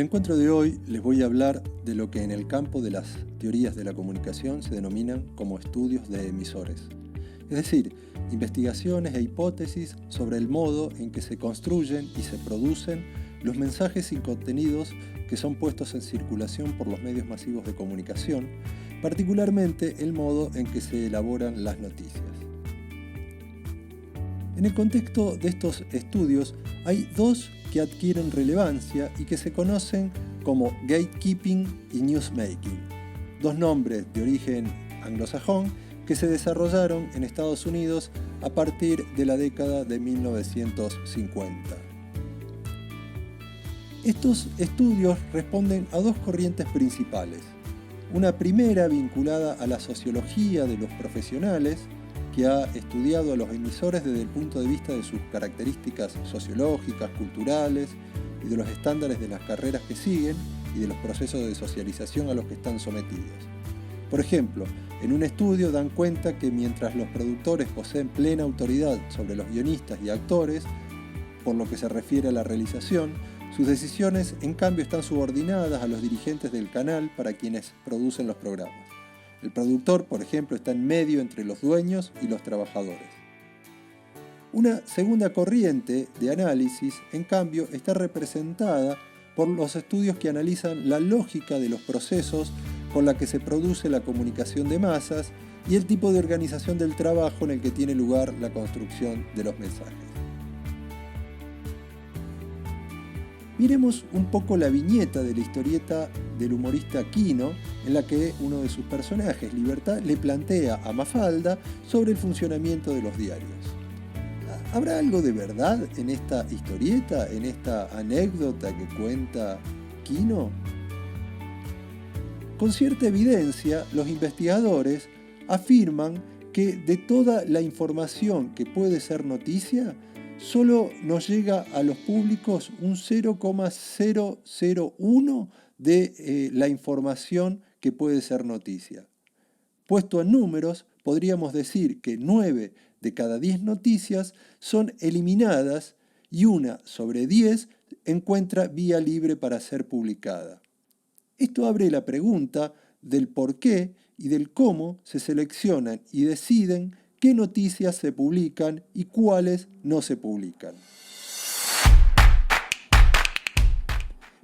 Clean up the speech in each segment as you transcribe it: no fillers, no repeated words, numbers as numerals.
el encuentro de hoy les voy a hablar de lo que en el campo de las teorías de la comunicación se denominan como estudios de emisores. Es decir, investigaciones e hipótesis sobre el modo en que se construyen y se producen los mensajes y contenidos que son puestos en circulación por los medios masivos de comunicación, particularmente el modo en que se elaboran las noticias. En el contexto de estos estudios hay dos que adquieren relevancia y que se conocen como gatekeeping y newsmaking, dos nombres de origen anglosajón que se desarrollaron en Estados Unidos a partir de la década de 1950. Estos estudios responden a dos corrientes principales. Una primera vinculada a la sociología de los profesionales, que ha estudiado a los emisores desde el punto de vista de sus características sociológicas, culturales y de los estándares de las carreras que siguen y de los procesos de socialización a los que están sometidos. Por ejemplo, en un estudio dan cuenta que mientras los productores poseen plena autoridad sobre los guionistas y actores, por lo que se refiere a la realización, sus decisiones en cambio están subordinadas a los dirigentes del canal para quienes producen los programas. El productor, por ejemplo, está en medio entre los dueños y los trabajadores. Una segunda corriente de análisis, en cambio, está representada por los estudios que analizan la lógica de los procesos con la que se produce la comunicación de masas y el tipo de organización del trabajo en el que tiene lugar la construcción de los mensajes. Miremos un poco la viñeta de la historieta del humorista Quino, en la que uno de sus personajes, Libertad, le plantea a Mafalda sobre el funcionamiento de los diarios. ¿Habrá algo de verdad en esta historieta, en esta anécdota que cuenta Quino? Con cierta evidencia, los investigadores afirman que de toda la información que puede ser noticia, solo nos llega a los públicos un 0,001 de la información que puede ser noticia. Puesto en números, podríamos decir que 9 de cada 10 noticias son eliminadas y 1 sobre 10 encuentra vía libre para ser publicada. Esto abre la pregunta del por qué y del cómo se seleccionan y deciden qué noticias se publican y cuáles no se publican.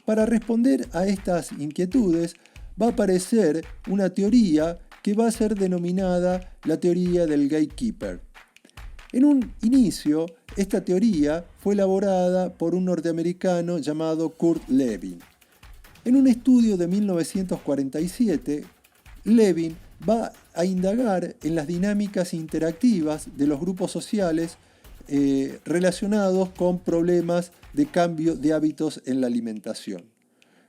Para responder a estas inquietudes va a aparecer una teoría que va a ser denominada la teoría del gatekeeper. En un inicio, esta teoría fue elaborada por un norteamericano llamado Kurt Lewin. En un estudio de 1947, Lewin va a indagar en las dinámicas interactivas de los grupos sociales relacionados con problemas de cambio de hábitos en la alimentación.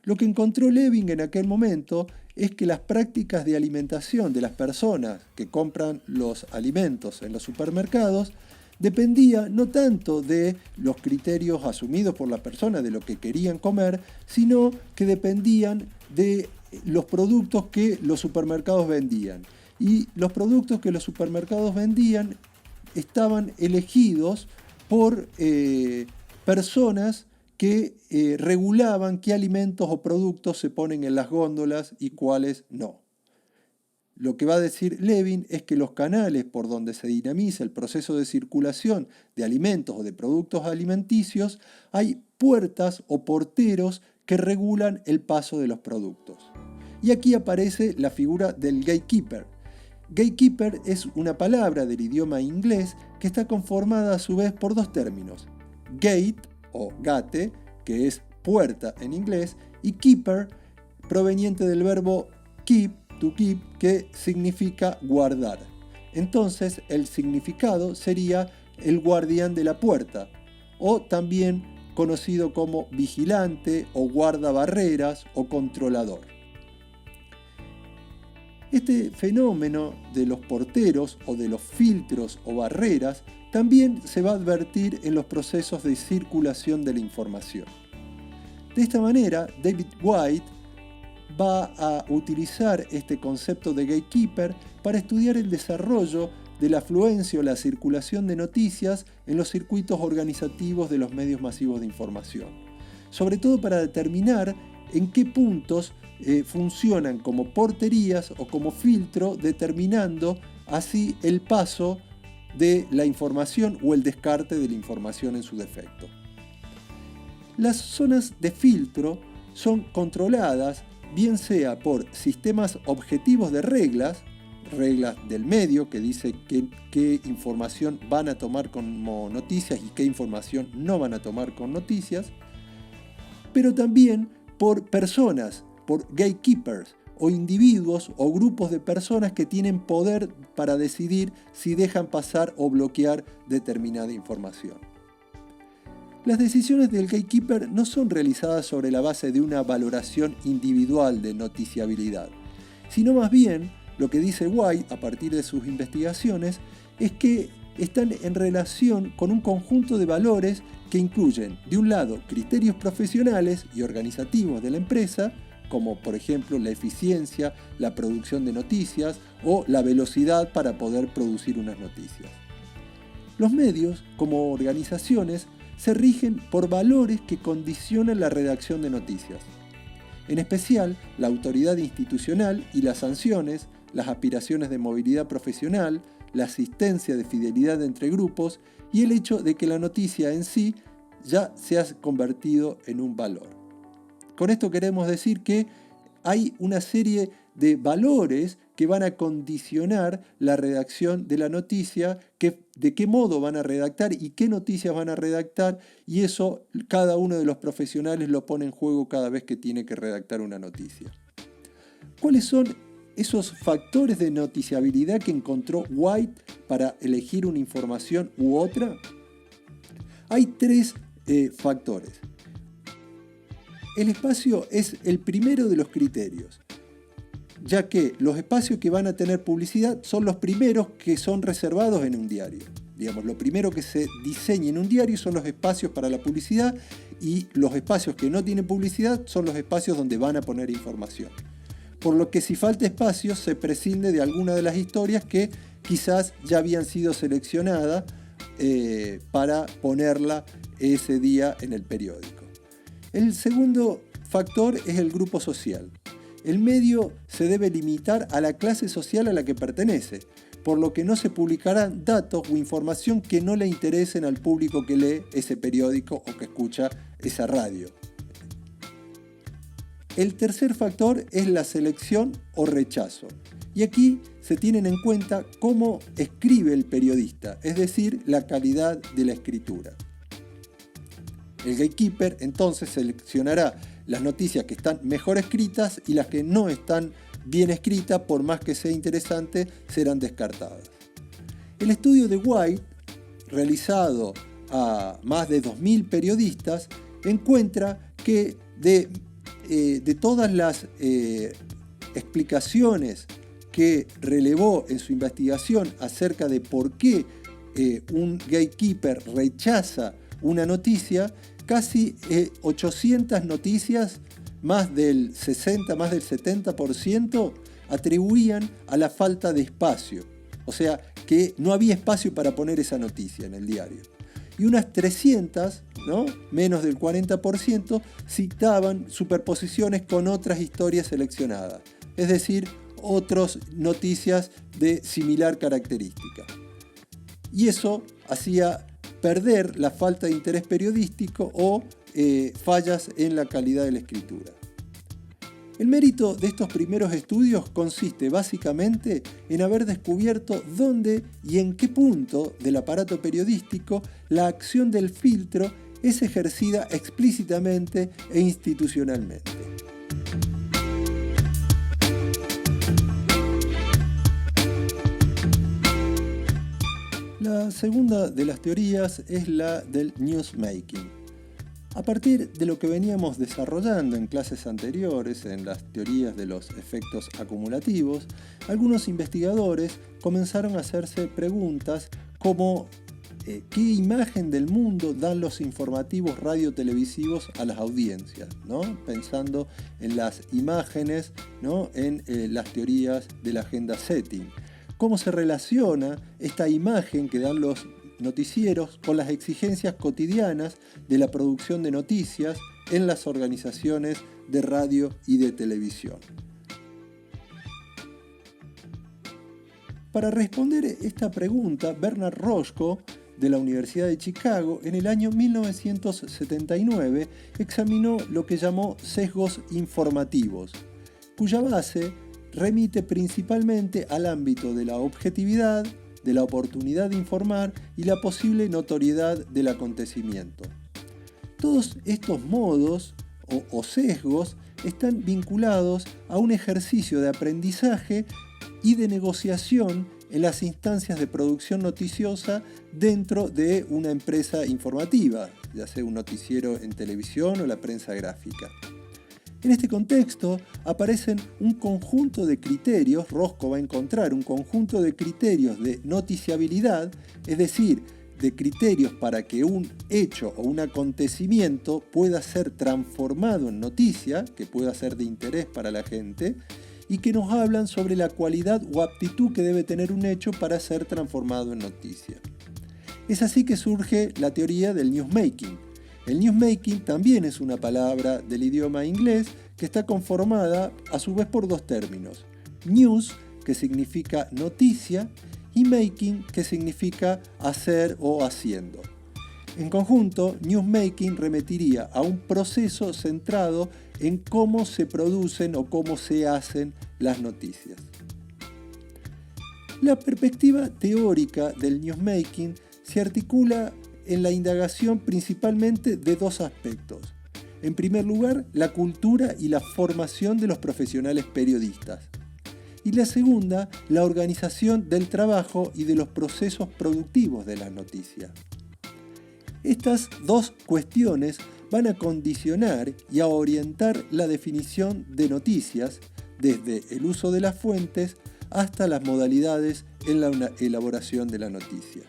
Lo que encontró Lewin en aquel momento es que las prácticas de alimentación de las personas que compran los alimentos en los supermercados dependía no tanto de los criterios asumidos por las personas de lo que querían comer, sino que dependían de los productos que los supermercados vendían. Y los productos que los supermercados vendían estaban elegidos por personas que regulaban qué alimentos o productos se ponen en las góndolas y cuáles no. Lo que va a decir Lewin es que los canales por donde se dinamiza el proceso de circulación de alimentos o de productos alimenticios, hay puertas o porteros que regulan el paso de los productos. Y aquí aparece la figura del gatekeeper. Gatekeeper es una palabra del idioma inglés que está conformada a su vez por dos términos. Gate o gate, que es puerta en inglés, y keeper, proveniente del verbo keep, to keep, que significa guardar. Entonces el significado sería el guardián de la puerta, o también conocido como vigilante o guardabarreras o controlador. Este fenómeno de los porteros o de los filtros o barreras también se va a advertir en los procesos de circulación de la información. De esta manera, David White va a utilizar este concepto de gatekeeper para estudiar el desarrollo de la afluencia o la circulación de noticias en los circuitos organizativos de los medios masivos de información, sobre todo para determinar en qué puntos funcionan como porterías o como filtro, determinando así el paso de la información o el descarte de la información en su defecto. Las zonas de filtro son controladas bien sea por sistemas objetivos de reglas del medio que dice qué información van a tomar como noticias y qué información no van a tomar con noticias, pero también por personas, por gatekeepers o individuos o grupos de personas que tienen poder para decidir si dejan pasar o bloquear determinada información. Las decisiones del gatekeeper no son realizadas sobre la base de una valoración individual de noticiabilidad, sino más bien lo que dice White a partir de sus investigaciones es que están en relación con un conjunto de valores que incluyen, de un lado, criterios profesionales y organizativos de la empresa, como por ejemplo la eficiencia, la producción de noticias o la velocidad para poder producir unas noticias. Los medios, como organizaciones, se rigen por valores que condicionan la redacción de noticias. En especial, la autoridad institucional y las sanciones, las aspiraciones de movilidad profesional, la asistencia de fidelidad entre grupos y el hecho de que la noticia en sí ya se ha convertido en un valor. Con esto queremos decir que hay una serie de valores que van a condicionar la redacción de la noticia, de qué modo van a redactar y qué noticias van a redactar, y eso cada uno de los profesionales lo pone en juego cada vez que tiene que redactar una noticia. ¿Cuáles son esos factores de noticiabilidad que encontró White para elegir una información u otra? Hay tres factores. El espacio es el primero de los criterios, ya que los espacios que van a tener publicidad son los primeros que son reservados en un diario. Digamos, lo primero que se diseña en un diario son los espacios para la publicidad y los espacios que no tienen publicidad son los espacios donde van a poner información. Por lo que si falta espacio se prescinde de alguna de las historias que quizás ya habían sido seleccionadas para ponerla ese día en el periódico. El segundo factor es el grupo social. El medio se debe limitar a la clase social a la que pertenece, por lo que no se publicarán datos o información que no le interesen al público que lee ese periódico o que escucha esa radio. El tercer factor es la selección o rechazo. Y aquí se tienen en cuenta cómo escribe el periodista, es decir, la calidad de la escritura. El gatekeeper entonces seleccionará las noticias que están mejor escritas y las que no están bien escritas, por más que sea interesante, serán descartadas. El estudio de White, realizado a más de 2.000 periodistas, encuentra que de todas las explicaciones que relevó en su investigación acerca de por qué un gatekeeper rechaza una noticia, casi 800 noticias, más del 60, más del 70%, atribuían a la falta de espacio. O sea, que no había espacio para poner esa noticia en el diario. Y unas 300, ¿no?, menos del 40%, citaban superposiciones con otras historias seleccionadas. Es decir, otras noticias de similar característica. Y eso hacía perder la falta de interés periodístico o fallas en la calidad de la escritura. El mérito de estos primeros estudios consiste básicamente en haber descubierto dónde y en qué punto del aparato periodístico la acción del filtro es ejercida explícitamente e institucionalmente. La segunda de las teorías es la del newsmaking. A partir de lo que veníamos desarrollando en clases anteriores, en las teorías de los efectos acumulativos, algunos investigadores comenzaron a hacerse preguntas como ¿qué imagen del mundo dan los informativos radiotelevisivos a las audiencias?, ¿no?, pensando en las imágenes, ¿no?, en las teorías de la agenda setting. ¿Cómo se relaciona esta imagen que dan los noticieros con las exigencias cotidianas de la producción de noticias en las organizaciones de radio y de televisión. Para responder esta pregunta, Bernard Rochko, de la Universidad de Chicago, en el año 1979 examinó lo que llamó sesgos informativos, cuya base remite principalmente al ámbito de la objetividad, de la oportunidad de informar y la posible notoriedad del acontecimiento. Todos estos modos o sesgos están vinculados a un ejercicio de aprendizaje y de negociación en las instancias de producción noticiosa dentro de una empresa informativa, ya sea un noticiero en televisión o la prensa gráfica. En este contexto aparecen un conjunto de criterios, Rochko va a encontrar un conjunto de criterios de noticiabilidad, es decir, de criterios para que un hecho o un acontecimiento pueda ser transformado en noticia, que pueda ser de interés para la gente, y que nos hablan sobre la cualidad o aptitud que debe tener un hecho para ser transformado en noticia. Es así que surge la teoría del newsmaking. El newsmaking también es una palabra del idioma inglés que está conformada a su vez por dos términos. News, que significa noticia, y making, que significa hacer o haciendo. En conjunto, newsmaking remitiría a un proceso centrado en cómo se producen o cómo se hacen las noticias. La perspectiva teórica del newsmaking se articula en la indagación principalmente de dos aspectos. En primer lugar, la cultura y la formación de los profesionales periodistas. Y la segunda, la organización del trabajo y de los procesos productivos de la noticia. Estas dos cuestiones van a condicionar y a orientar la definición de noticias, desde el uso de las fuentes hasta las modalidades en la elaboración de la noticia.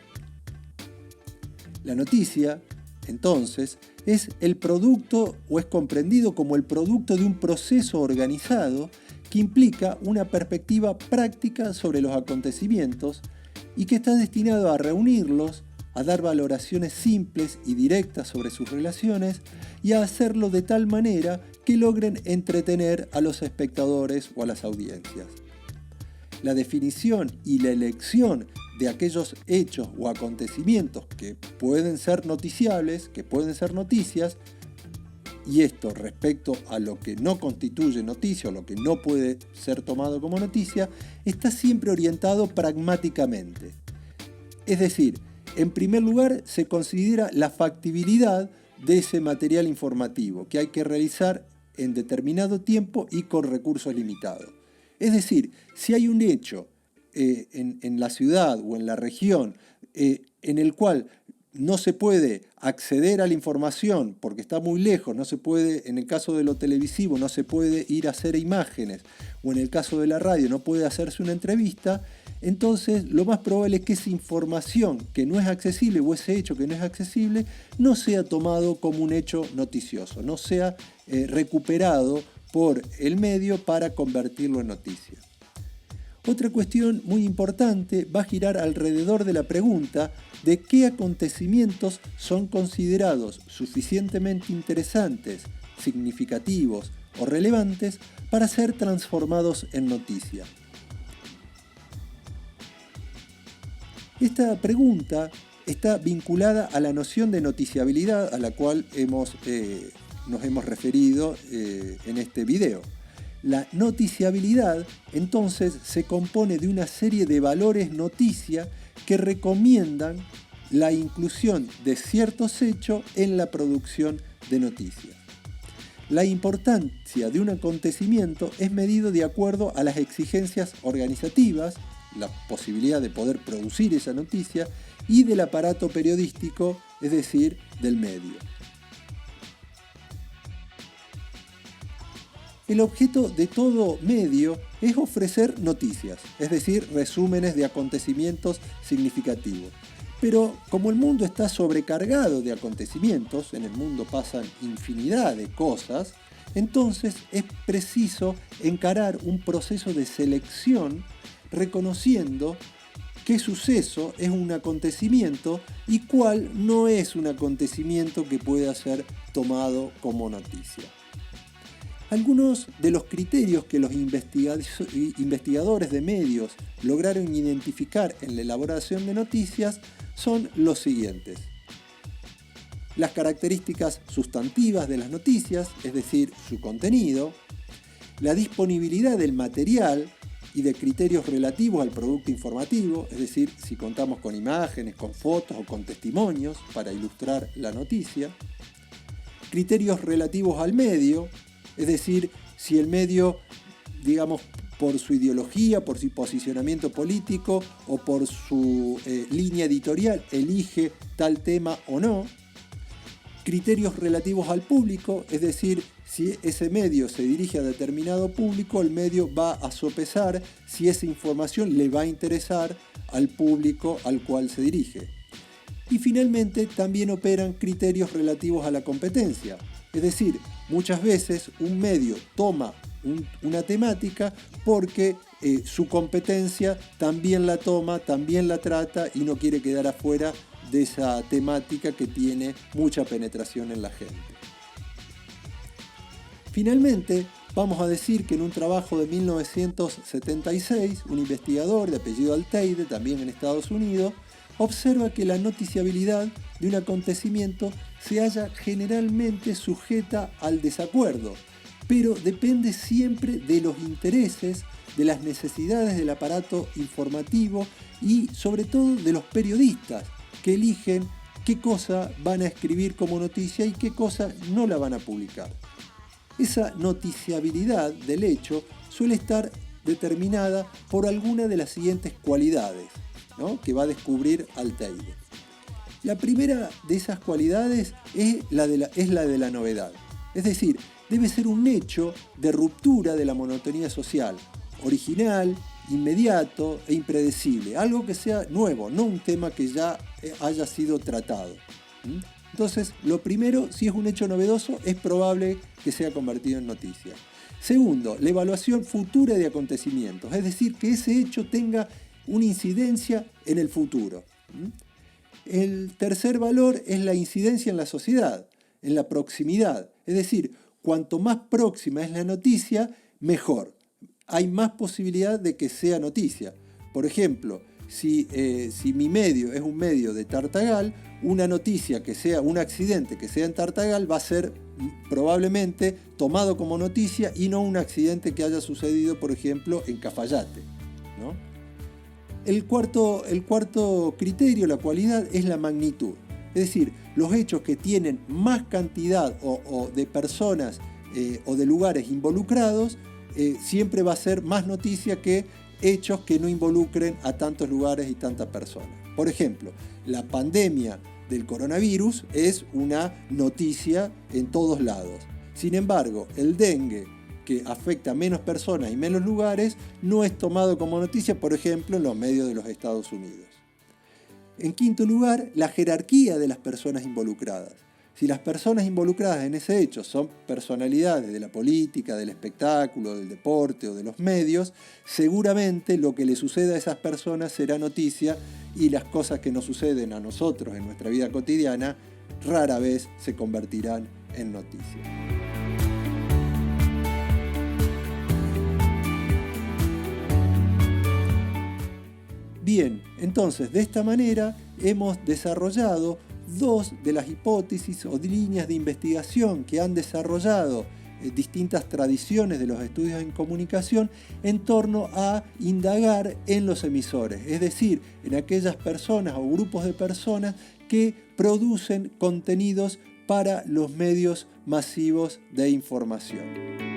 La noticia, entonces, es el producto o es comprendido como el producto de un proceso organizado que implica una perspectiva práctica sobre los acontecimientos y que está destinado a reunirlos, a dar valoraciones simples y directas sobre sus relaciones y a hacerlo de tal manera que logren entretener a los espectadores o a las audiencias. La definición y la elección de aquellos hechos o acontecimientos que pueden ser noticiables, que pueden ser noticias, y esto respecto a lo que no constituye noticia o lo que no puede ser tomado como noticia, está siempre orientado pragmáticamente. Es decir, en primer lugar se considera la factibilidad de ese material informativo que hay que realizar en determinado tiempo y con recursos limitados. Es decir, si hay un hecho en la ciudad o en la región en el cual no se puede acceder a la información porque está muy lejos, no se puede, en el caso de lo televisivo, no se puede ir a hacer imágenes, o en el caso de la radio no puede hacerse una entrevista, entonces lo más probable es que esa información que no es accesible o ese hecho que no es accesible no sea tomado como un hecho noticioso, no sea recuperado por el medio para convertirlo en noticia. Otra cuestión muy importante va a girar alrededor de la pregunta de qué acontecimientos son considerados suficientemente interesantes, significativos o relevantes para ser transformados en noticia. Esta pregunta está vinculada a la noción de noticiabilidad a la cual nos hemos referido en este video. La noticiabilidad, entonces, se compone de una serie de valores noticia que recomiendan la inclusión de ciertos hechos en la producción de noticias. La importancia de un acontecimiento es medido de acuerdo a las exigencias organizativas, la posibilidad de poder producir esa noticia, y del aparato periodístico, es decir, del medio. El objeto de todo medio es ofrecer noticias, es decir, resúmenes de acontecimientos significativos. Pero como el mundo está sobrecargado de acontecimientos, en el mundo pasan infinidad de cosas, entonces es preciso encarar un proceso de selección reconociendo qué suceso es un acontecimiento y cuál no es un acontecimiento que pueda ser tomado como noticia. Algunos de los criterios que los investigadores de medios lograron identificar en la elaboración de noticias son los siguientes. Las características sustantivas de las noticias, es decir, su contenido, la disponibilidad del material y de criterios relativos al producto informativo, es decir, si contamos con imágenes, con fotos o con testimonios para ilustrar la noticia, criterios relativos al medio, es decir, si el medio, digamos, por su ideología, por su posicionamiento político o por su línea editorial elige tal tema o no, criterios relativos al público, es decir, si ese medio se dirige a determinado público, el medio va a sopesar si esa información le va a interesar al público al cual se dirige. Y finalmente también operan criterios relativos a la competencia, es decir, muchas veces un medio toma una temática porque su competencia también la toma, también la trata y no quiere quedar afuera de esa temática que tiene mucha penetración en la gente. Finalmente, vamos a decir que en un trabajo de 1976, un investigador de apellido Alteide, también en Estados Unidos, observa que la noticiabilidad de un acontecimiento se halla generalmente sujeta al desacuerdo, pero depende siempre de los intereses, de las necesidades del aparato informativo y sobre todo de los periodistas que eligen qué cosa van a escribir como noticia y qué cosa no la van a publicar. Esa noticiabilidad del hecho suele estar determinada por alguna de las siguientes cualidades, ¿no?, que va a descubrir Alteide. La primera de esas cualidades es la de la novedad. Es decir, debe ser un hecho de ruptura de la monotonía social, original, inmediato e impredecible, algo que sea nuevo, no un tema que ya haya sido tratado. Entonces, lo primero, si es un hecho novedoso, es probable que sea convertido en noticia. Segundo, la evaluación futura de acontecimientos, es decir, que ese hecho tenga una incidencia en el futuro. El tercer valor es la incidencia en la sociedad, en la proximidad, es decir, cuanto más próxima es la noticia, mejor. Hay más posibilidad de que sea noticia. Por ejemplo, si mi medio es un medio de Tartagal, una noticia que sea un accidente que sea en Tartagal va a ser probablemente tomado como noticia y no un accidente que haya sucedido, por ejemplo, en Cafayate, ¿no? El cuarto criterio, la cualidad, es la magnitud. Es decir, los hechos que tienen más cantidad o de personas o de lugares involucrados siempre va a ser más noticia que hechos que no involucren a tantos lugares y tantas personas. Por ejemplo, la pandemia del coronavirus es una noticia en todos lados. Sin embargo, el dengue, que afecta a menos personas y menos lugares, no es tomado como noticia, por ejemplo, en los medios de los Estados Unidos. En quinto lugar, la jerarquía de las personas involucradas. Si las personas involucradas en ese hecho son personalidades de la política, del espectáculo, del deporte o de los medios, seguramente lo que le suceda a esas personas será noticia y las cosas que nos suceden a nosotros en nuestra vida cotidiana rara vez se convertirán en noticia. Bien, entonces de esta manera hemos desarrollado dos de las hipótesis o líneas de investigación que han desarrollado distintas tradiciones de los estudios en comunicación en torno a indagar en los emisores, es decir, en aquellas personas o grupos de personas que producen contenidos para los medios masivos de información.